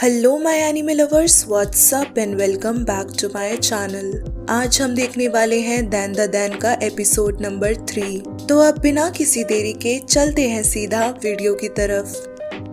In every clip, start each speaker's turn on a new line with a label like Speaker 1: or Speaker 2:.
Speaker 1: Hello my anime lovers, what's up and welcome back to my channel. आज हम देखने वाले हैं दैन द दैन का एपिसोड नंबर 3। तो अब बिना किसी देरी के चलते हैं सीधा वीडियो की तरफ।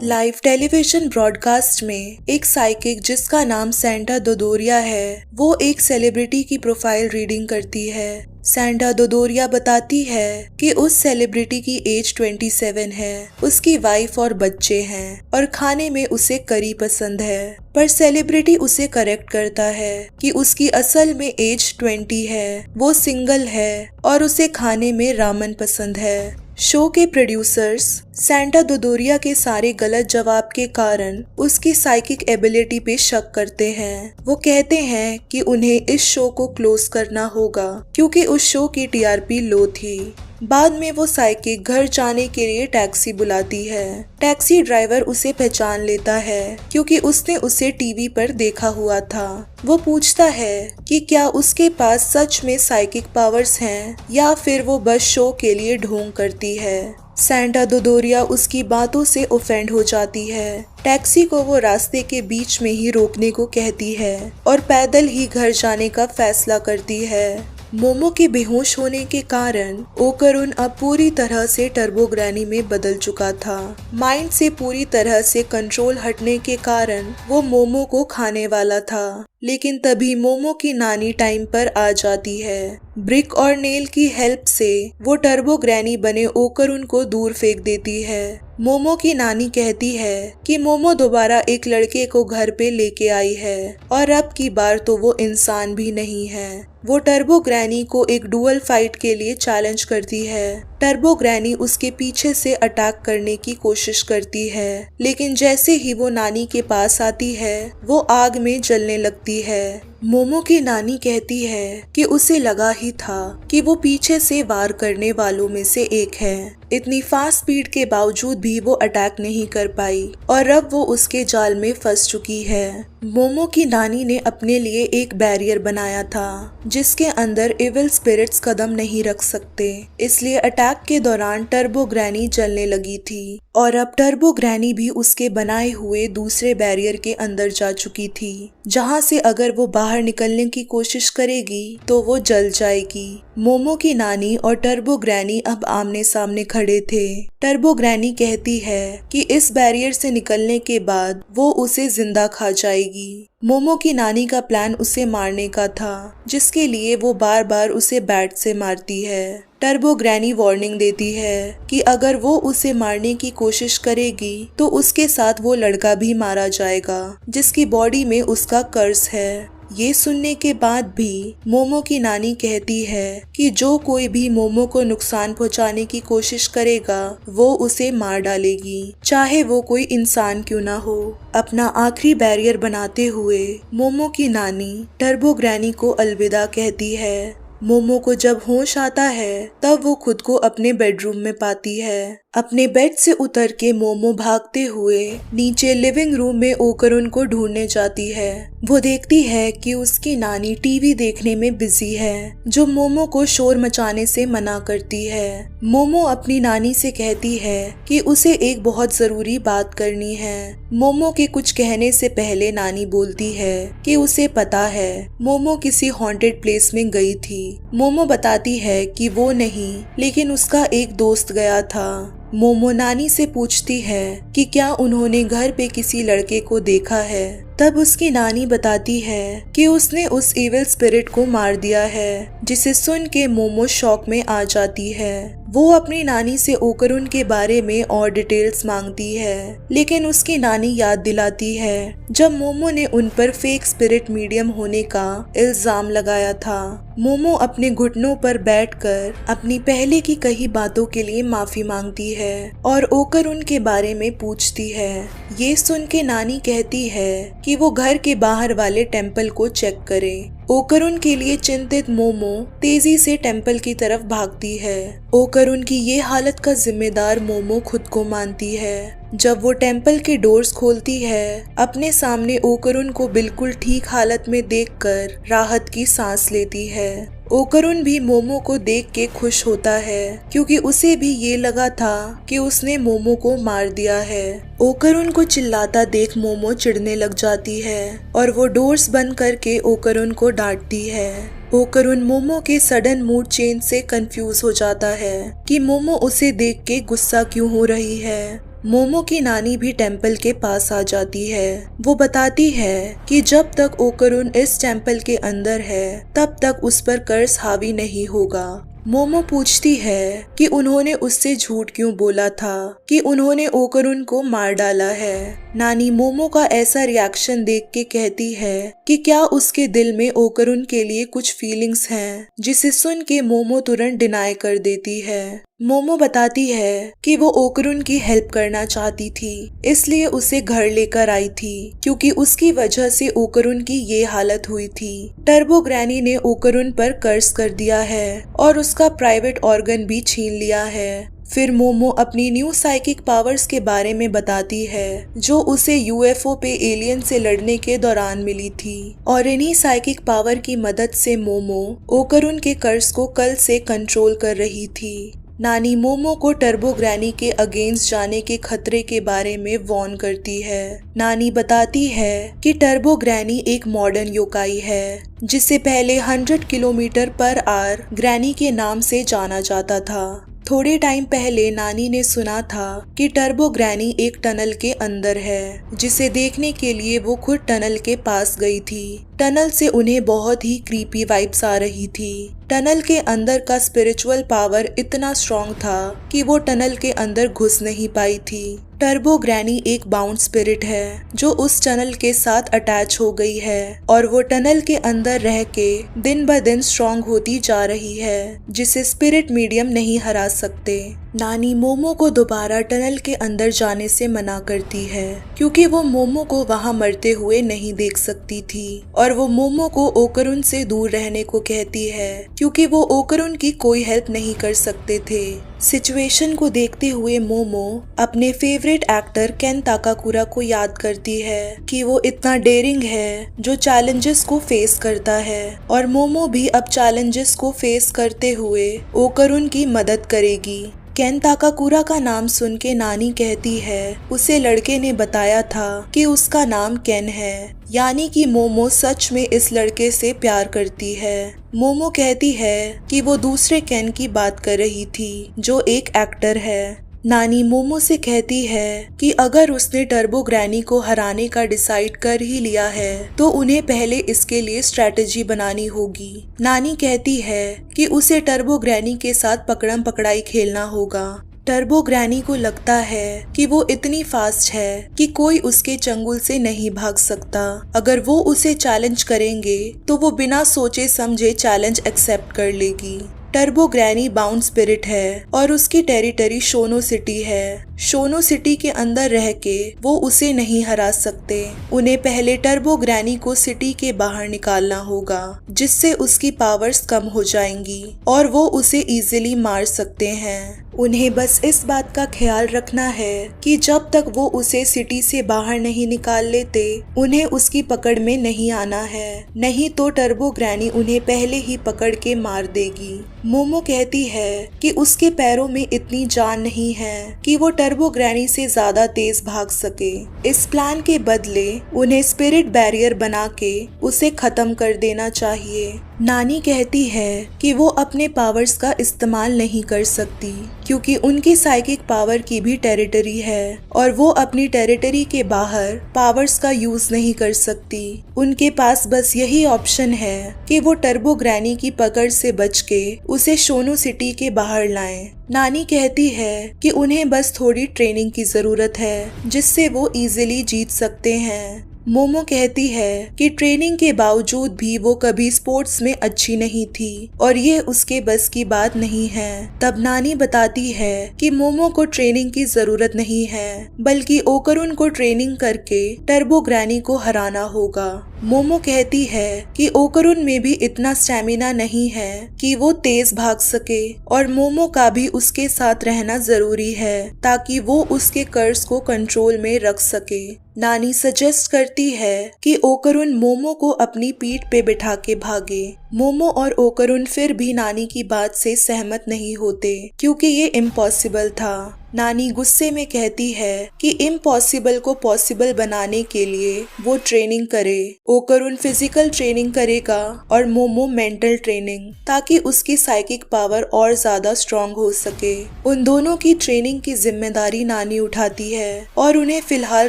Speaker 1: लाइव टेलीविजन ब्रॉडकास्ट में एक साइकिक जिसका नाम सेंटा दोदोरिया है, वो एक सेलिब्रिटी की प्रोफाइल रीडिंग करती है। सेंटा दोदोरिया बताती है कि उस सेलिब्रिटी की एज 27 है, उसकी वाइफ और बच्चे हैं और खाने में उसे करी पसंद है। पर सेलिब्रिटी उसे करेक्ट करता है कि उसकी असल में एज 20 है, वो सिंगल है और उसे खाने में रामन पसंद है। शो के प्रोड्यूसर्स सेंटा दोदोरिया के सारे गलत जवाब के कारण उसकी साइकिक एबिलिटी पे शक करते हैं। वो कहते हैं कि उन्हें इस शो को क्लोज करना होगा क्योंकि उस शो की टीआरपी लो थी। बाद में वो साइकिक घर जाने के लिए टैक्सी बुलाती है। टैक्सी ड्राइवर उसे पहचान लेता है क्योंकि उसने उसे टीवी पर देखा हुआ था। वो पूछता है कि क्या उसके पास सच में साइकिक पावर्स हैं या फिर वो बस शो के लिए ढोंग करती है। सेंटा दोदोरिया उसकी बातों से ऑफेंड हो जाती है। टैक्सी को वो रास्ते के बीच में ही रोकने को कहती है और पैदल ही घर जाने का फैसला करती है। मोमो के बेहोश होने के कारण ओकरुन अब पूरी तरह से टर्बो ग्रैनी में बदल चुका था। माइंड से पूरी तरह से कंट्रोल हटने के कारण वो मोमो को खाने वाला था, लेकिन तभी मोमो की नानी टाइम पर आ जाती है। ब्रिक और नेल की हेल्प से वो टर्बो ग्रैनी बने ओकरुन को दूर फेंक देती है। मोमो की नानी कहती है कि मोमो दोबारा एक लड़के को घर पे लेके आई है और अब की बार तो वो इंसान भी नहीं है। वो टर्बो ग्रैनी को एक डुअल फाइट के लिए चैलेंज करती है। टर्बो ग्रैनी उसके पीछे से अटैक करने की कोशिश करती है, लेकिन जैसे ही वो नानी के पास आती है वो आग में जलने लगती है। मोमो की नानी कहती है कि उसे लगा ही था कि वो पीछे से वार करने वालों में से एक है। इतनी फास्ट स्पीड के बावजूद भी वो अटैक नहीं कर पाई और अब वो उसके जाल में फंस चुकी है। मोमो की नानी ने अपने लिए एक बैरियर बनाया था जिसके अंदर इविल स्पिरिट्स कदम नहीं रख सकते, इसलिए अटैक के दौरान टर्बो ग्रैनी जलने लगी थी और अब टर्बो ग्रैनी भी उसके बनाए हुए दूसरे बैरियर के अंदर जा चुकी थी, जहां से अगर वो बाहर निकलने की कोशिश करेगी तो वो जल जाएगी। मोमो की नानी और टर्बो ग्रैनी अब आमने सामने खड़े थे। टर्बो ग्रैनी कहती है कि इस बैरियर से निकलने के बाद वो उसे जिंदा खा जाएगी। मोमो की नानी का प्लान उसे मारने का था, जिसके लिए वो बार बार उसे बैट से मारती है। टर्बो ग्रैनी वार्निंग देती है कि अगर वो उसे मारने की कोशिश करेगी तो उसके साथ वो लड़का भी मारा जाएगा जिसकी बॉडी में उसका कर्स है। ये सुनने के बाद भी मोमो की नानी कहती है कि जो कोई भी मोमो को नुकसान पहुंचाने की कोशिश करेगा वो उसे मार डालेगी, चाहे वो कोई इंसान क्यों ना हो। अपना आखिरी बैरियर बनाते हुए मोमो की नानी टर्बो ग्रैनी को अलविदा कहती है। मोमो को जब होश आता है तब वो खुद को अपने बेडरूम में पाती है। अपने बेड से उतर के मोमो भागते हुए नीचे लिविंग रूम में ओकरुन को ढूंढने जाती है। वो देखती है कि उसकी नानी टीवी देखने में बिजी है, जो मोमो को शोर मचाने से मना करती है। मोमो अपनी नानी से कहती है कि उसे एक बहुत जरूरी बात करनी है। मोमो के कुछ कहने से पहले नानी बोलती है कि उसे पता है मोमो किसी हॉन्टेड प्लेस में गई थी। मोमो बताती है कि वो नहीं, लेकिन उसका एक दोस्त गया था। मोमो नानी से पूछती है कि क्या उन्होंने घर पे किसी लड़के को देखा है। तब उसकी नानी बताती है कि उसने उस इविल स्पिरिट को मार दिया है, जिसे सुन के मोमो शॉक में आ जाती है। वो अपनी नानी से ओकरुन के बारे में और डिटेल्स मांगती है, लेकिन उसकी नानी याद दिलाती है जब मोमो ने उन पर फेक स्पिरिट मीडियम होने का इल्जाम लगाया था। मोमो अपने घुटनों पर बैठकर अपनी पहले की कही बातों के लिए माफी मांगती है और ओकरुन के बारे में पूछती है। ये सुन के नानी कहती है कि वो घर के बाहर वाले टेम्पल को चेक करे। ओकरुन के लिए चिंतित मोमो तेजी से टेम्पल की तरफ भागती है। ओकरुन की ये हालत का जिम्मेदार मोमो खुद को मानती है। जब वो टेम्पल के डोर्स खोलती है, अपने सामने ओकरुन को बिल्कुल ठीक हालत में देखकर राहत की सांस लेती है। ओकरुन भी मोमो को देख के खुश होता है क्योंकि उसे भी ये लगा था कि उसने मोमो को मार दिया है। ओकरुन को चिल्लाता देख मोमो चिढ़ने लग जाती है और वो डोर्स बंद करके ओकरुन को डांटती है। ओकरुन मोमो के सडन मूड चेंज से कंफ्यूज हो जाता है कि मोमो उसे देख के गुस्सा क्यों हो रही है। मोमो की नानी भी टेम्पल के पास आ जाती है। वो बताती है कि जब तक ओकरुन इस टेम्पल के अंदर है तब तक उस पर कर्ज हावी नहीं होगा। मोमो पूछती है कि उन्होंने उससे झूठ क्यों बोला था कि उन्होंने ओकरुन को मार डाला है। नानी मोमो का ऐसा रिएक्शन देख के कहती है कि क्या उसके दिल में ओकरुन के लिए कुछ फीलिंग्स हैं, जिसे सुन के मोमो तुरंत डिनाई कर देती है। मोमो बताती है कि वो ओकरुन की हेल्प करना चाहती थी, इसलिए उसे घर लेकर आई थी क्योंकि उसकी वजह से ओकरुन की ये हालत हुई थी। टर्बो ग्रैनी ने ओकरुन पर कर्ज कर दिया है और उसका प्राइवेट ऑर्गन भी छीन लिया है। फिर मोमो अपनी न्यू साइकिक पावर्स के बारे में बताती है जो उसे यूएफओ पे एलियन से लड़ने के दौरान मिली थी और इन्हीं साइकिक पावर की मदद से मोमो ओकरुन के कर्ज को कल से कंट्रोल कर रही थी। नानी मोमो को टर्बो ग्रैनी के अगेंस्ट जाने के खतरे के बारे में वॉर्न करती है। नानी बताती है कि टर्बो ग्रैनी एक मॉडर्न योकाई है जिसे पहले 100 किलोमीटर पर आवर ग्रैनी के नाम से जाना जाता था। थोड़े टाइम पहले नानी ने सुना था कि टर्बो ग्रैनी एक टनल के अंदर है, जिसे देखने के लिए वो खुद टनल के पास गई थी। टनल से उन्हें बहुत ही क्रीपी वाइब्स आ रही थी। टनल के अंदर का स्पिरिचुअल पावर इतना स्ट्रॉन्ग था कि वो टनल के अंदर घुस नहीं पाई थी। टर्बो ग्रैनी एक बाउंड स्पिरिट है जो उस टनल के साथ अटैच हो गई है और वो टनल के अंदर रह के दिन ब दिन स्ट्रॉन्ग होती जा रही है, जिसे स्पिरिट मीडियम नहीं हरा सकते। नानी मोमो को दोबारा टनल के अंदर जाने से मना करती है क्योंकि वो मोमो को वहां मरते हुए नहीं देख सकती थी और वो मोमो को ओकरुन से दूर रहने को कहती है क्योंकि वो ओकरुन की कोई हेल्प नहीं कर सकते थे। सिचुएशन को देखते हुए मोमो अपने फेवरेट एक्टर केन ताकाकुरा को याद करती है कि वो इतना डेयरिंग है जो चैलेंजेस को फेस करता है और मोमो भी अब चैलेंजेस को फेस करते हुए ओकरुन की मदद करेगी। केन ताकाकुरा का नाम सुन के नानी कहती है उसे लड़के ने बताया था कि उसका नाम केन है, यानी कि मोमो सच में इस लड़के से प्यार करती है। मोमो कहती है कि वो दूसरे केन की बात कर रही थी जो एक एक्टर है। नानी मोमो से कहती है कि अगर उसने टर्बो ग्रैनी को हराने का डिसाइड कर ही लिया है तो उन्हें पहले इसके लिए स्ट्रेटेजी बनानी होगी। नानी कहती है कि उसे टर्बो ग्रैनी के साथ पकड़म पकड़ाई खेलना होगा। टर्बो ग्रैनी को लगता है कि वो इतनी फास्ट है कि कोई उसके चंगुल से नहीं भाग सकता। अगर वो उसे चैलेंज करेंगे तो वो बिना सोचे समझे चैलेंज एक्सेप्ट कर लेगी। टर्बो ग्रैनी बाउंड स्पिरिट है और उसकी टेरिटरी शोनो सिटी है। शोनो सिटी के अंदर रह के वो उसे नहीं हरा सकते। उन्हें पहले टर्बो ग्रैनी को सिटी के बाहर निकालना होगा, जिससे उसकी पावर्स कम हो जाएंगी और वो उसे इजीली मार सकते हैं। उन्हें बस इस बात का ख्याल रखना है कि जब तक वो उसे सिटी से बाहर नहीं निकाल लेते उन्हें उसकी पकड़ में नहीं आना है, नहीं तो टर्बो ग्रैनी उन्हें पहले ही पकड़ के मार देगी। मोमो कहती है कि उसके पैरों में इतनी जान नहीं है कि वो टर्बो ग्रैनी से ज्यादा तेज भाग सके। इस प्लान के बदले उन्हें स्पिरिट बैरियर बना के उसे खत्म कर देना चाहिए। नानी कहती है कि वो अपने पावर्स का इस्तेमाल नहीं कर सकती क्योंकि उनकी साइकिक पावर की भी टेरिटरी है और वो अपनी टेरिटरी के बाहर पावर्स का यूज नहीं कर सकती। उनके पास बस यही ऑप्शन है कि वो टर्बो ग्रैनी की पकड़ से बच के उसे शोनो सिटी के बाहर लाएं। नानी कहती है कि उन्हें बस थोड़ी ट्रेनिंग की जरूरत है जिससे वो इजीली जीत सकते हैं। मोमो कहती है कि ट्रेनिंग के बावजूद भी वो कभी स्पोर्ट्स में अच्छी नहीं थी और ये उसके बस की बात नहीं है। तब नानी बताती है कि मोमो को ट्रेनिंग की जरूरत नहीं है, बल्कि ओकरुन को ट्रेनिंग करके टर्बो ग्रैनी को हराना होगा। मोमो कहती है कि ओकरुन में भी इतना स्टैमिना नहीं है कि वो तेज भाग सके और मोमो का भी उसके साथ रहना जरूरी है ताकि वो उसके कर्ज को कंट्रोल में रख सके। नानी सजेस्ट करती है कि ओकरुन मोमो को अपनी पीठ पे बिठा के भागे। मोमो और ओकरुन फिर भी नानी की बात से सहमत नहीं होते क्योंकि ये इम्पॉसिबल था। नानी गुस्से में कहती है कि इम्पॉसिबल को पॉसिबल बनाने के लिए वो ट्रेनिंग करे। ओकरुन फिजिकल ट्रेनिंग करेगा और मोमो मेंटल ट्रेनिंग, ताकि उसकी साइकिक पावर और ज्यादा स्ट्रॉन्ग हो सके। उन दोनों की ट्रेनिंग की जिम्मेदारी नानी उठाती है और उन्हें फिलहाल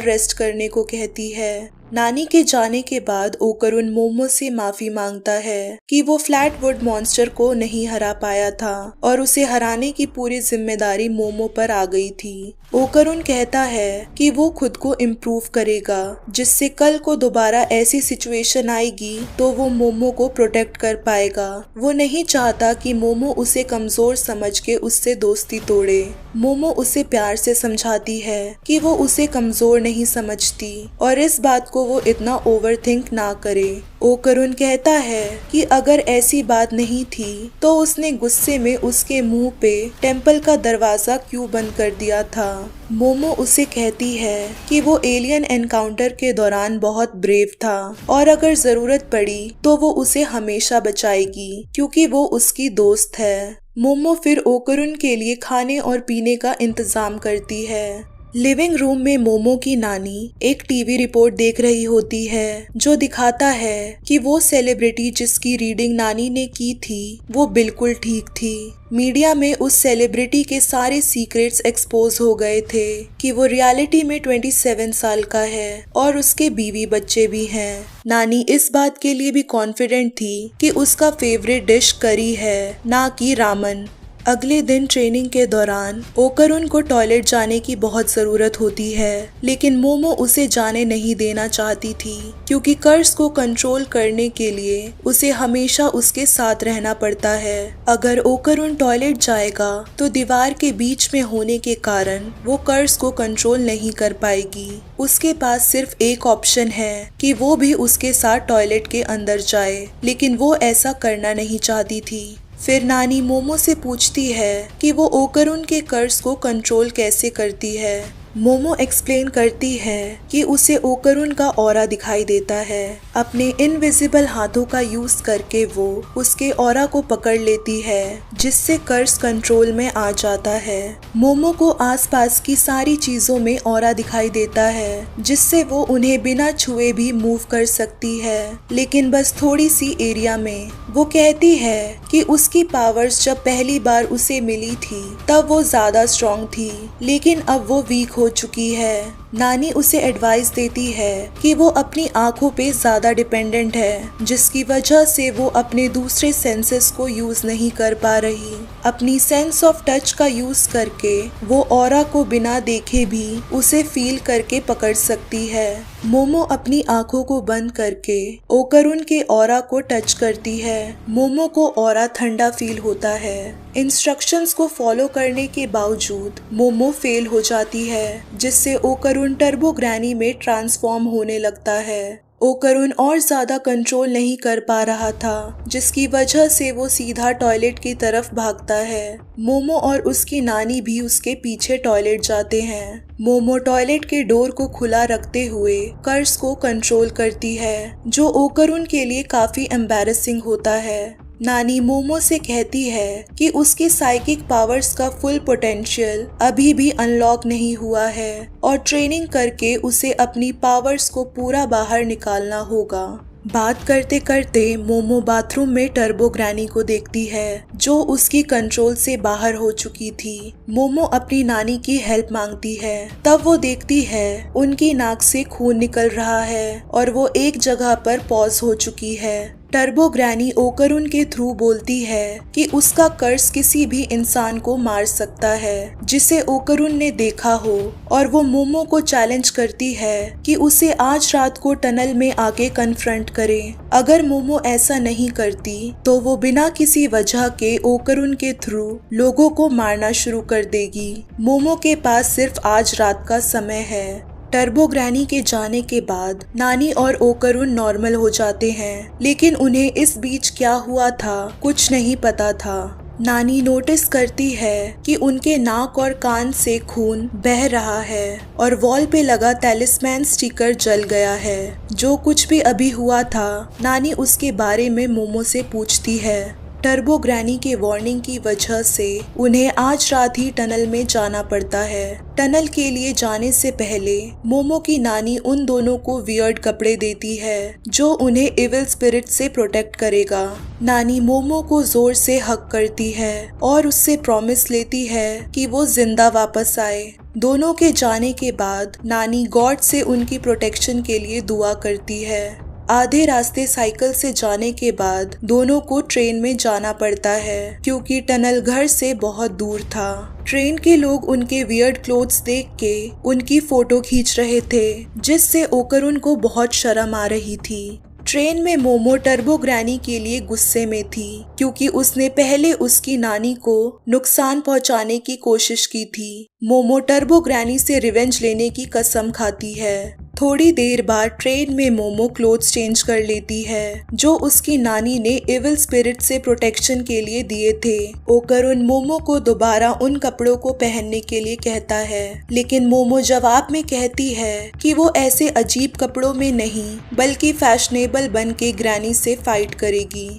Speaker 1: रेस्ट करने को कहती है। नानी के जाने के बाद ओकरुन मोमो से माफी मांगता है कि वो फ्लैटवुड मॉन्स्टर को नहीं हरा पाया था और उसे हराने की पूरी जिम्मेदारी मोमो पर आ गई थी। ओकरुन कहता है कि वो खुद को इम्प्रूव करेगा, जिससे कल को दोबारा ऐसी सिचुएशन आएगी तो वो मोमो को प्रोटेक्ट कर पाएगा। वो नहीं चाहता कि मोमो उसे कमजोर समझ के उससे दोस्ती तोड़े। मोमो उसे प्यार से समझाती है कि वो उसे कमजोर नहीं समझती और इस बात को वो इतना ओवरथिंक ना करे। ओकरुन कहता है कि अगर ऐसी बात नहीं थी तो उसने गुस्से में उसके मुंह पे टेम्पल का दरवाजा क्यों बंद कर दिया था। मोमो उसे कहती है कि वो एलियन एनकाउंटर के दौरान बहुत ब्रेव था और अगर जरूरत पड़ी तो वो उसे हमेशा बचाएगी क्योंकि वो उसकी दोस्त है। मोमो फिर ओकरुन के लिए खाने और पीने का इंतजाम करती है। लिविंग रूम में मोमो की नानी एक टीवी रिपोर्ट देख रही होती है जो दिखाता है कि वो सेलिब्रिटी जिसकी रीडिंग नानी ने की थी वो बिल्कुल ठीक थी। मीडिया में उस सेलिब्रिटी के सारे सीक्रेट्स एक्सपोज हो गए थे कि वो रियलिटी में 27 साल का है और उसके बीवी बच्चे भी हैं। नानी इस बात के लिए भी कॉन्फिडेंट थी कि उसका फेवरेट डिश करी है, ना कि रामन। अगले दिन ट्रेनिंग के दौरान ओकरुन को टॉयलेट जाने की बहुत जरूरत होती है, लेकिन मोमो उसे जाने नहीं देना चाहती थी क्योंकि कर्ज को कंट्रोल करने के लिए उसे हमेशा उसके साथ रहना पड़ता है। अगर ओकरुन टॉयलेट जाएगा तो दीवार के बीच में होने के कारण वो कर्ज को कंट्रोल नहीं कर पाएगी। उसके पास सिर्फ एक ऑप्शन है कि वो भी उसके साथ टॉयलेट के अंदर जाए, लेकिन वो ऐसा करना नहीं चाहती थी। फिर नानी मोमो से पूछती है कि वो ओकरुन के कर्ज को कंट्रोल कैसे करती है। मोमो एक्सप्लेन करती है कि उसे ओकरुन का ऑरा दिखाई देता है। अपने इनविजिबल हाथों का यूज करके वो उसके ऑरा को पकड़ लेती है, जिससे कर्ज कंट्रोल में आ जाता है। मोमो को आसपास की सारी चीजों में ऑरा दिखाई देता है, जिससे वो उन्हें बिना छुए भी मूव कर सकती है, लेकिन बस थोड़ी सी एरिया में। वो कहती है कि उसकी पावर्स जब पहली बार उसे मिली थी तब वो ज्यादा स्ट्रॉन्ग थी, लेकिन अब वो वीक हो चुकी है। नानी उसे एडवाइस देती है कि वो अपनी आंखों पे ज्यादा डिपेंडेंट है, जिसकी वजह से वो अपने दूसरे सेंसेस को यूज नहीं कर पा रही। अपनी सेंस ऑफ टच का यूज करके वो ऑरा को बिना देखे भी उसे फील करके पकड़ सकती है। मोमो अपनी आंखों को बंद करके ओकरुन के ऑरा को टच करती है। मोमो को ऑरा ठंडा फील होता है। इंस्ट्रक्शंस को फॉलो करने के बावजूद मोमो फेल हो जाती है, जिससे ओकरुन टर्बो ग्रैनी में ट्रांसफॉर्म होने लगता है। ओकरुन और ज्यादा कंट्रोल नहीं कर पा रहा था, जिसकी वजह से वो सीधा टॉयलेट की तरफ भागता है। मोमो और उसकी नानी भी उसके पीछे टॉयलेट जाते हैं। मोमो टॉयलेट के डोर को खुला रखते हुए कर्ज को कंट्रोल करती है, जो ओकरुन के लिए काफी एम्बैरेसिंग होता है। नानी मोमो से कहती है कि उसकी साइकिक पावर्स का फुल पोटेंशियल अभी भी अनलॉक नहीं हुआ है और ट्रेनिंग करके उसे अपनी पावर्स को पूरा बाहर निकालना होगा। बात करते करते मोमो बाथरूम में टर्बो ग्रैनी को देखती है, जो उसकी कंट्रोल से बाहर हो चुकी थी। मोमो अपनी नानी की हेल्प मांगती है, तब वो देखती है उनकी नाक से खून निकल रहा है और वो एक जगह पर पॉज हो चुकी है। टर्बो ग्रैनी ओकरुन के थ्रू बोलती है कि उसका कर्ज किसी भी इंसान को मार सकता है जिसे ओकरुन ने देखा हो, और वो मोमो को चैलेंज करती है कि उसे आज रात को टनल में आके कन्फ्रंट करे। अगर मोमो ऐसा नहीं करती तो वो बिना किसी वजह के ओकरुन के थ्रू लोगों को मारना शुरू कर देगी। मोमो के पास सिर्फ आज रात का समय है। टर्बो ग्रैनी के जाने के बाद नानी और ओकरुन नॉर्मल हो जाते हैं, लेकिन उन्हें इस बीच क्या हुआ था कुछ नहीं पता था। नानी नोटिस करती है कि उनके नाक और कान से खून बह रहा है और वॉल पे लगा टैलिस्मैन स्टिकर जल गया है। जो कुछ भी अभी हुआ था, नानी उसके बारे में मोमो से पूछती है। टर्बो ग्रैनी के वार्निंग की वजह से उन्हें आज रात ही टनल में जाना पड़ता है। टनल के लिए जाने से पहले मोमो की नानी उन दोनों को वियर्ड कपड़े देती है जो उन्हें इविल स्पिरिट से प्रोटेक्ट करेगा। नानी मोमो को जोर से हक करती है और उससे प्रॉमिस लेती है कि वो जिंदा वापस आए। दोनों के जाने के बाद नानी गॉड से उनकी प्रोटेक्शन के लिए दुआ करती है। आधे रास्ते साइकिल से जाने के बाद दोनों को ट्रेन में जाना पड़ता है क्योंकि टनल घर से बहुत दूर था। ट्रेन के लोग उनके वियर्ड क्लोथ्स देख के उनकी फोटो खींच रहे थे, जिससे ओकरुन को बहुत शर्म आ रही थी। ट्रेन में मोमो टर्बो ग्रैनी के लिए गुस्से में थी क्योंकि उसने पहले उसकी नानी को नुकसान पहुंचाने की कोशिश की थी। मोमो टर्बो ग्रैनी से रिवेंज लेने की कसम खाती है। थोड़ी देर बाद ट्रेन में मोमो क्लोथ्स चेंज कर लेती है जो उसकी नानी ने इविल स्पिरिट से प्रोटेक्शन के लिए दिए थे। ओकरुन मोमो को दोबारा उन कपड़ों को पहनने के लिए कहता है, लेकिन मोमो जवाब में कहती है कि वो ऐसे अजीब कपड़ों में नहीं बल्कि फैशनेबल बन के ग्रैनी से फाइट करेगी।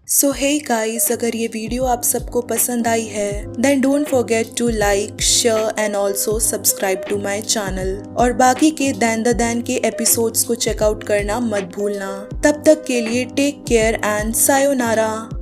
Speaker 1: सो हे गाइस, अगर ये वीडियो आप सबको पसंद आई है then don't forget to like, share and also subscribe to my channel. और बाकी के दैन द दैन के एपिसोड्स को चेकआउट करना मत भूलना। तब तक के लिए टेक केयर एंड सायोनारा।